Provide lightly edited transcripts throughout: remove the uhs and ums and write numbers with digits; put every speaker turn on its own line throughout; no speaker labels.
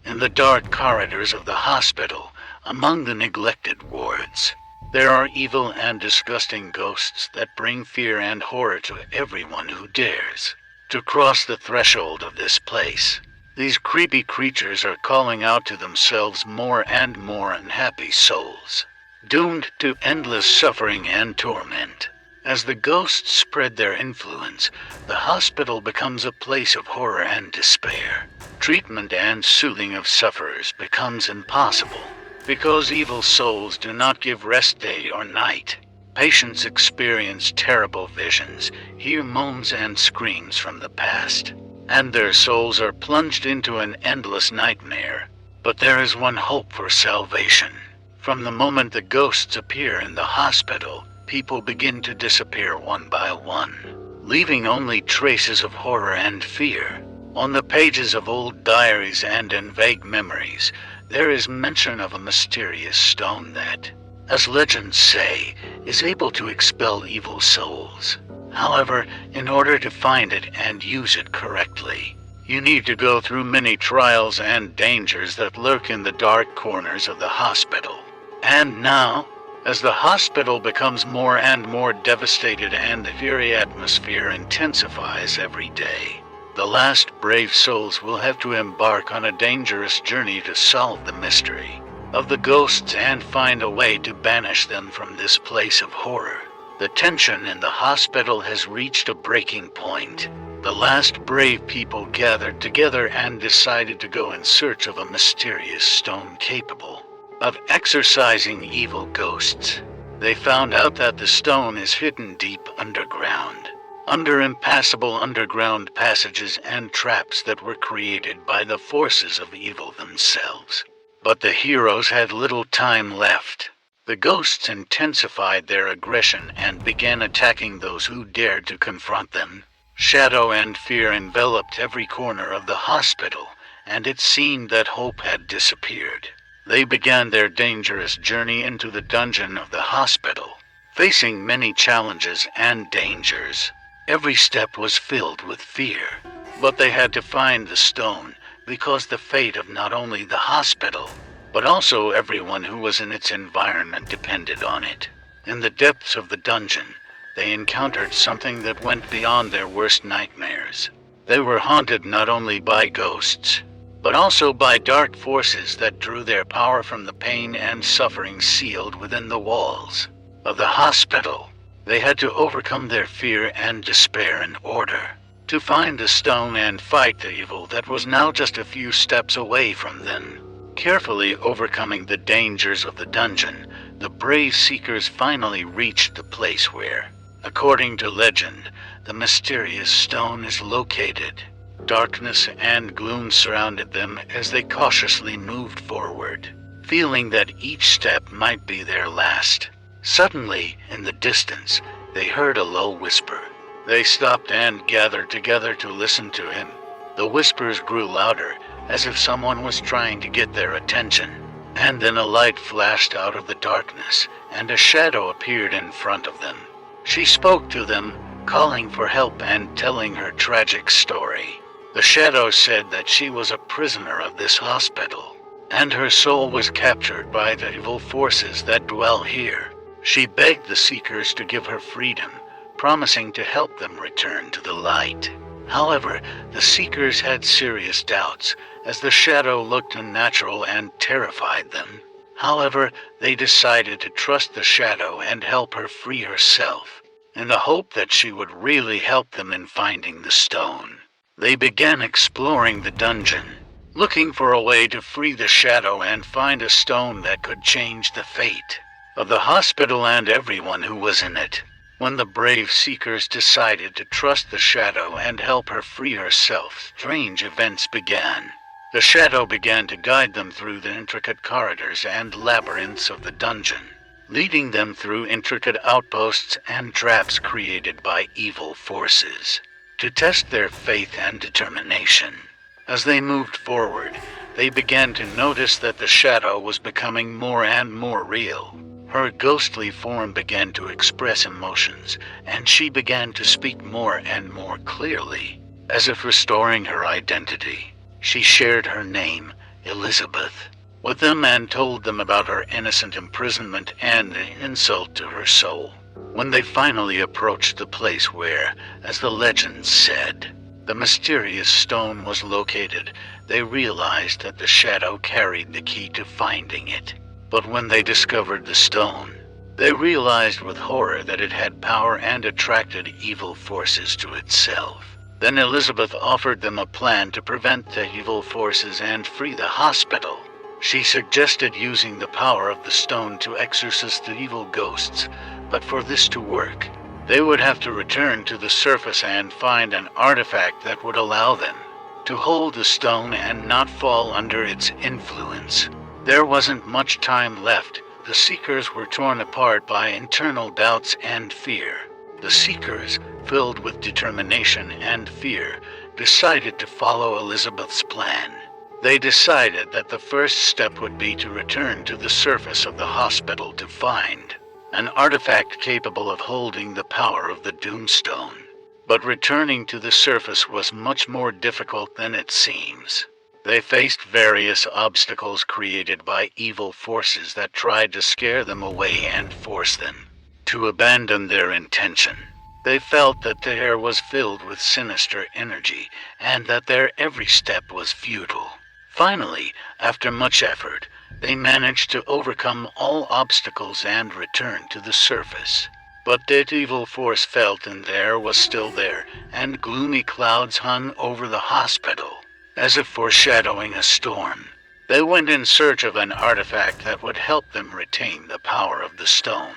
In the dark corridors of the hospital, among the neglected wards, there are evil and disgusting ghosts that bring fear and horror to everyone who dares to cross the threshold of this place. These creepy creatures are calling out to themselves more and more unhappy souls, doomed to endless suffering and torment. As the ghosts spread their influence, the hospital becomes a place of horror and despair. Treatment and soothing of sufferers becomes impossible, because evil souls do not give rest day or night. Patients experience terrible visions, hear moans and screams from the past, and their souls are plunged into an endless nightmare. But there is one hope for salvation. From the moment the ghosts appear in the hospital, people begin to disappear one by one, leaving only traces of horror and fear. On the pages of old diaries and in vague memories, there is mention of a mysterious stone that, as legends say, is able to expel evil souls. However, in order to find it and use it correctly, you need to go through many trials and dangers that lurk in the dark corners of the hospital. And now, as the hospital becomes more and more devastated and the eerie atmosphere intensifies every day, the last brave souls will have to embark on a dangerous journey to solve the mystery of the ghosts and find a way to banish them from this place of horror. The tension in the hospital has reached a breaking point. The last brave people gathered together and decided to go in search of a mysterious stone capable of exorcising evil ghosts. They found out that the stone is hidden deep underground, under impassable underground passages and traps that were created by the forces of evil themselves. But the heroes had little time left. The ghosts intensified their aggression and began attacking those who dared to confront them. Shadow and fear enveloped every corner of the hospital, and it seemed that hope had disappeared. They began their dangerous journey into the dungeon of the hospital, facing many challenges and dangers. Every step was filled with fear, but they had to find the stone because the fate of not only the hospital, but also everyone who was in its environment depended on it. In the depths of the dungeon, they encountered something that went beyond their worst nightmares. They were haunted not only by ghosts, but also by dark forces that drew their power from the pain and suffering sealed within the walls of the hospital. They had to overcome their fear and despair in order to find the stone and fight the evil that was now just a few steps away from them. Carefully overcoming the dangers of the dungeon, the brave seekers finally reached the place where, according to legend, the mysterious stone is located. Darkness and gloom surrounded them as they cautiously moved forward, feeling that each step might be their last. Suddenly, in the distance, they heard a low whisper. They stopped and gathered together to listen to him. The whispers grew louder, as if someone was trying to get their attention. And then a light flashed out of the darkness, and a shadow appeared in front of them. She spoke to them, calling for help and telling her tragic story. The shadow said that she was a prisoner of this hospital, and her soul was captured by the evil forces that dwell here. She begged the seekers to give her freedom, promising to help them return to the light. However, the seekers had serious doubts, as the shadow looked unnatural and terrified them. However, they decided to trust the shadow and help her free herself, in the hope that she would really help them in finding the stone. They began exploring the dungeon, looking for a way to free the shadow and find a stone that could change the fate of the hospital and everyone who was in it. When the brave seekers decided to trust the shadow and help her free herself, strange events began. The shadow began to guide them through the intricate corridors and labyrinths of the dungeon, leading them through intricate outposts and traps created by evil forces, to test their faith and determination. As they moved forward, they began to notice that the shadow was becoming more and more real. Her ghostly form began to express emotions, and she began to speak more and more clearly, as if restoring her identity. She shared her name, Elizabeth, with them and told them about her innocent imprisonment and the insult to her soul. When they finally approached the place where, as the legend said, the mysterious stone was located, they realized that the shadow carried the key to finding it. But when they discovered the stone, they realized with horror that it had power and attracted evil forces to itself. Then Elizabeth offered them a plan to prevent the evil forces and free the hospital. She suggested using the power of the stone to exorcise the evil ghosts, but for this to work, they would have to return to the surface and find an artifact that would allow them to hold the stone and not fall under its influence. There wasn't much time left. The Seekers were torn apart by internal doubts and fear. The Seekers, filled with determination and fear, decided to follow Elizabeth's plan. They decided that the first step would be to return to the surface of the hospital to find an artifact capable of holding the power of the Doomstone. But returning to the surface was much more difficult than it seems. They faced various obstacles created by evil forces that tried to scare them away and force them to abandon their intention. They felt that the air was filled with sinister energy and that their every step was futile. Finally, after much effort, they managed to overcome all obstacles and return to the surface. But that evil force felt in the air was still there, and gloomy clouds hung over the hospital, as if foreshadowing a storm. They went in search of an artifact that would help them retain the power of the stone.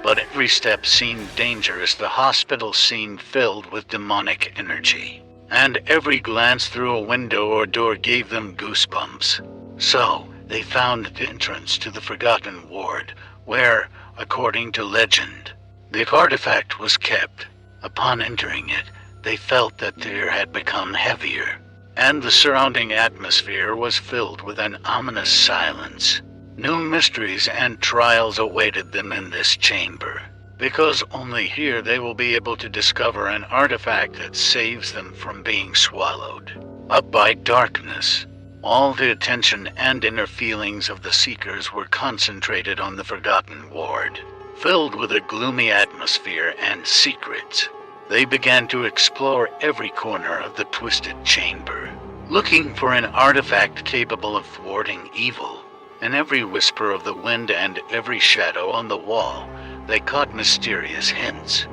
But every step seemed dangerous. The hospital seemed filled with demonic energy, and every glance through a window or door gave them goosebumps. So, they found the entrance to the Forgotten Ward, where, according to legend, the artifact was kept. Upon entering it, they felt that the air had become heavier, and the surrounding atmosphere was filled with an ominous silence. New mysteries and trials awaited them in this chamber, because only here they will be able to discover an artifact that saves them from being swallowed up by darkness. All the attention and inner feelings of the Seekers were concentrated on the Forgotten Ward. Filled with a gloomy atmosphere and secrets, they began to explore every corner of the twisted chamber, looking for an artifact capable of thwarting evil. In every whisper of the wind and every shadow on the wall, they caught mysterious hints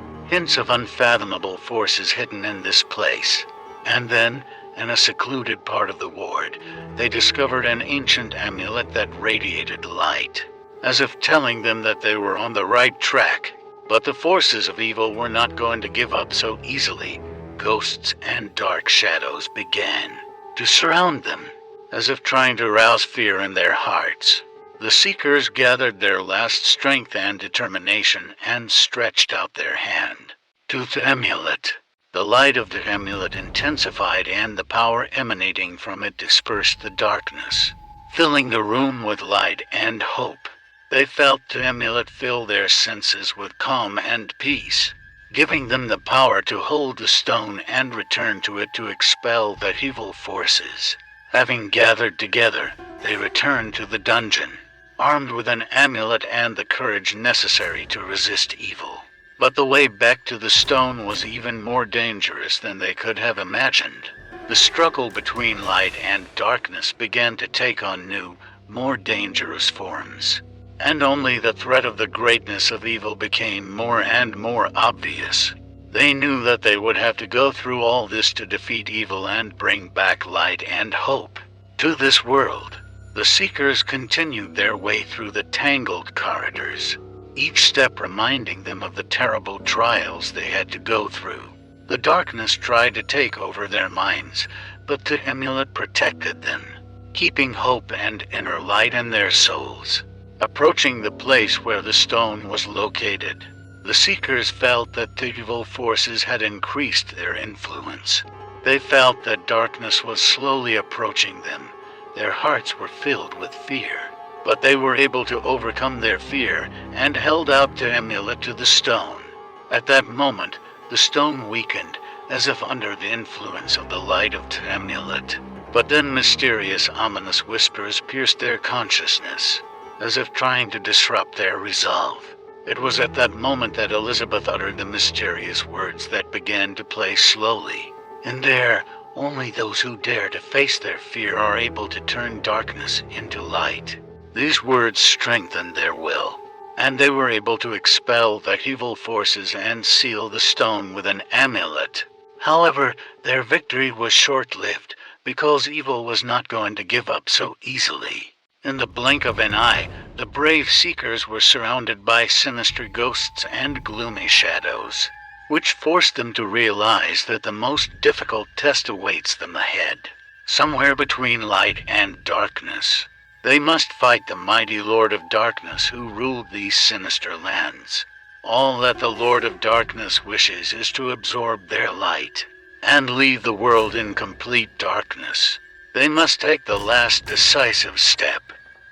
of unfathomable forces hidden in this place. And then, in a secluded part of the ward, they discovered an ancient amulet that radiated light, as if telling them that they were on the right track. But the forces of evil were not going to give up so easily. Ghosts and dark shadows began to surround them, as if trying to rouse fear in their hearts. The Seekers gathered their last strength and determination and stretched out their hand to the amulet. The light of the amulet intensified, and the power emanating from it dispersed the darkness, filling the room with light and hope. They felt the amulet fill their senses with calm and peace, giving them the power to hold the stone and return to it to expel the evil forces. Having gathered together, they returned to the dungeon, armed with an amulet and the courage necessary to resist evil. But the way back to the stone was even more dangerous than they could have imagined. The struggle between light and darkness began to take on new, more dangerous forms, and only the threat of the greatness of evil became more and more obvious. They knew that they would have to go through all this to defeat evil and bring back light and hope to this world. The Seekers continued their way through the tangled corridors, each step reminding them of the terrible trials they had to go through. The darkness tried to take over their minds, but the amulet protected them, keeping hope and inner light in their souls. Approaching the place where the stone was located, the Seekers felt that the evil forces had increased their influence. They felt that darkness was slowly approaching them. Their hearts were filled with fear, but they were able to overcome their fear and held out the amulet to the stone. At that moment, the stone weakened, as if under the influence of the light of the amulet. But then mysterious, ominous whispers pierced their consciousness, as if trying to disrupt their resolve. It was at that moment that Elizabeth uttered the mysterious words that began to play slowly. "In there, only those who dare to face their fear are able to turn darkness into light." These words strengthened their will, and they were able to expel the evil forces and seal the stone with an amulet. However, their victory was short-lived, because evil was not going to give up so easily. In the blink of an eye, the brave seekers were surrounded by sinister ghosts and gloomy shadows, which forced them to realize that the most difficult test awaits them ahead. Somewhere between light and darkness, they must fight the mighty Lord of Darkness who ruled these sinister lands. All that the Lord of Darkness wishes is to absorb their light and leave the world in complete darkness. They must take the last decisive step.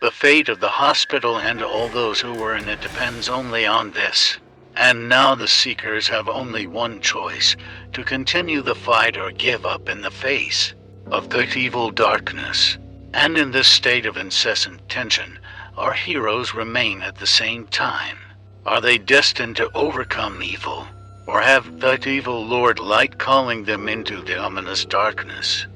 The fate of the hospital and all those who were in it depends only on this. And now the Seekers have only one choice: to continue the fight or give up in the face of the evil darkness. And in this state of incessant tension, our heroes remain at the same time. Are they destined to overcome evil, or have that evil Lord Light calling them into the ominous darkness?